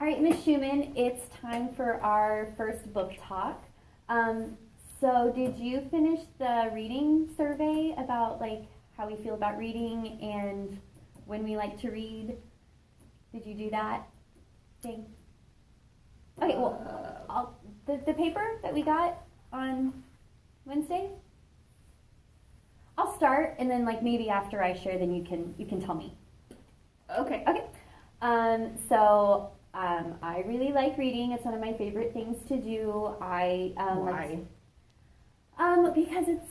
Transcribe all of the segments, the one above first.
All right, Miss Schumann, it's time for our first book talk. So did you finish the reading survey about like how we feel about reading and when we like to read? Did you do that thing? Okay, well, the paper that we got on Wednesday? I'll start, and then like maybe after I share, then you can tell me. Okay. Okay. I really like reading. It's one of my favorite things to do. Why? Because it's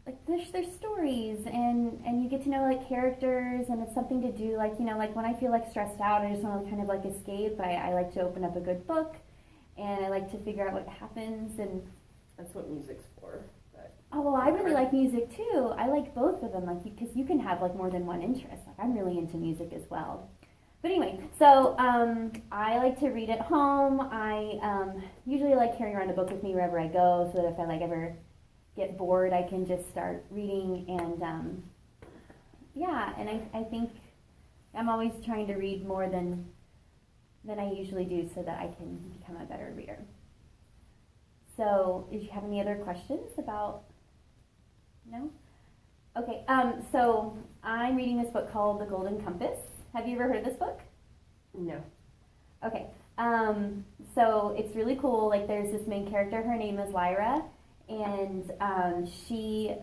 like there's stories and you get to know like characters and it's something to do like like when I feel like stressed out, I just want to kind of like escape. I like to open up a good book, and I like to figure out what happens and. That's what music's for. But Oh, well, I really like music too. I like both of them, like because you can have like more than one interest. Like I'm really into music as well. But anyway, so I like to read at home. I usually like carrying around a book with me wherever I go, so that if I like ever get bored, I can just start reading. And yeah, and I think I'm always trying to read more than I usually do, so that I can become a better reader. So, did you have any other questions about? No? Okay, so I'm reading this book called The Golden Compass. Have you ever heard of this book? no. Okay, so it's really cool. Like, there's this main character. Her name is Lyra, and she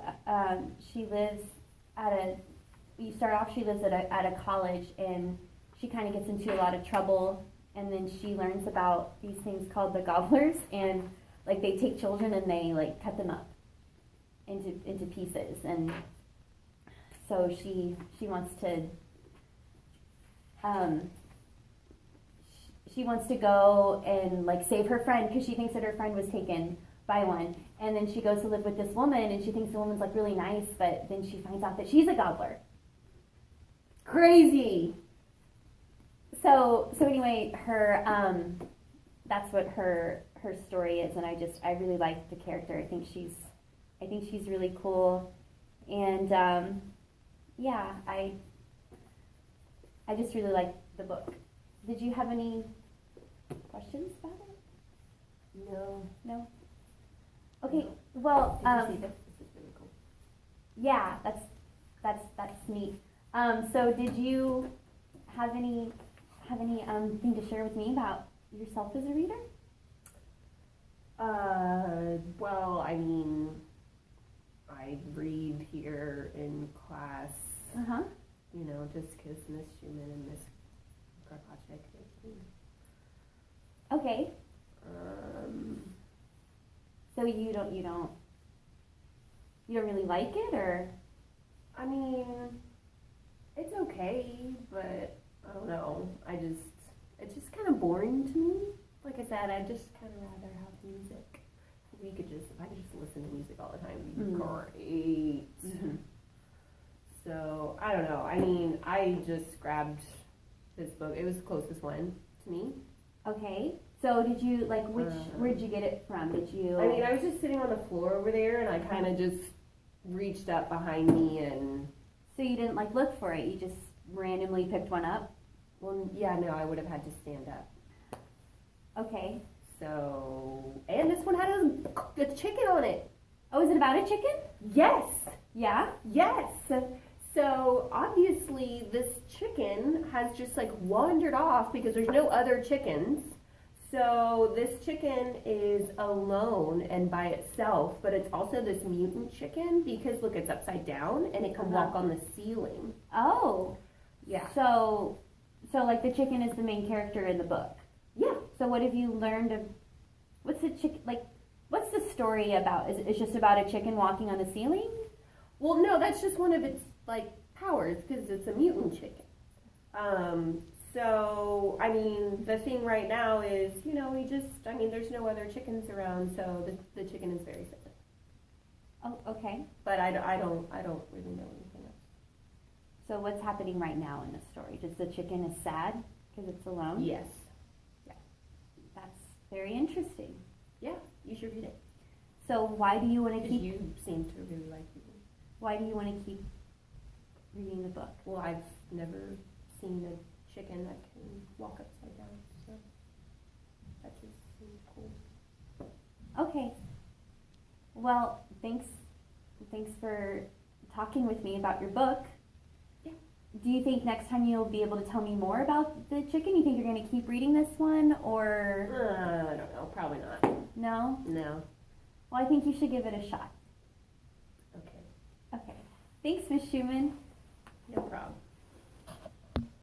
lives at a. You start off. She lives at a college, and she kind of gets into a lot of trouble, and then she learns about these things called the gobblers, and like they take children and they like cut them up into pieces, and so she wants to she wants to go and like save her friend because she thinks that her friend was taken by one, and then she goes to live with this woman and she thinks the woman's like really nice, but then she finds out that she's a gobbler. Crazy. So anyway, her that's what her story is, and I really like the character. I think she's really cool, and yeah, I just really like the book. Did you have any questions about it? No. No. Okay. Well, This is really cool. yeah, that's neat. So did you have any thing to share with me about yourself as a reader? Well, I mean, I read here in class, Uh-huh. just because Miss Schumann and Miss Kropacek make me. Okay. So you don't really like it, or? I mean, it's okay, but I don't know. It's just kind of boring to me. Like I said, I'd just kind of rather have music. If I could just listen to music all the time, it'd be great. Mm-hmm. So, I don't know. I mean, I just grabbed this book. It was the closest one to me. Okay. So did you, like, where'd you get it from? Did you? I mean, I was just sitting on the floor over there, and I kind of just reached up behind me and... So you didn't, like, look for it? You just randomly picked one up? Well, yeah, no, I would have had to stand up. Okay. So, and this one had a chicken on it. Oh, is it about a chicken? Yes. Yeah? Yes. So, obviously, this chicken has just, like, wandered off because there's no other chickens. So, this chicken is alone and by itself, but it's also this mutant chicken because, look, it's upside down and it can walk on the ceiling. Oh. Yeah. So, like, the chicken is the main character in the book. Yeah. So what have you learned of, what's the story about? Is it just about a chicken walking on the ceiling? Well, no, that's just one of its, like, powers because it's a mutant chicken. So, I mean, the thing right now is, there's no other chickens around, so the chicken is very sad. Oh, okay. But I don't really know anything else. So what's happening right now in the story? Just the chicken is sad because it's alone? Yes. Yeah. That's very interesting. Yeah, you should read it. So why do you want to keep... You seem to really like reading. Why do you want to keep reading the book? Well, I've never seen a chicken that can walk upside down. So that just seems cool. Okay. Well, thanks for talking with me about your book. Yeah. Do you think next time you'll be able to tell me more about the chicken? You think you're going to keep reading this one, or I don't know. Probably not. no? No. Well, I think you should give it a shot. Okay. Okay. Thanks, Miss Schumann. No problem.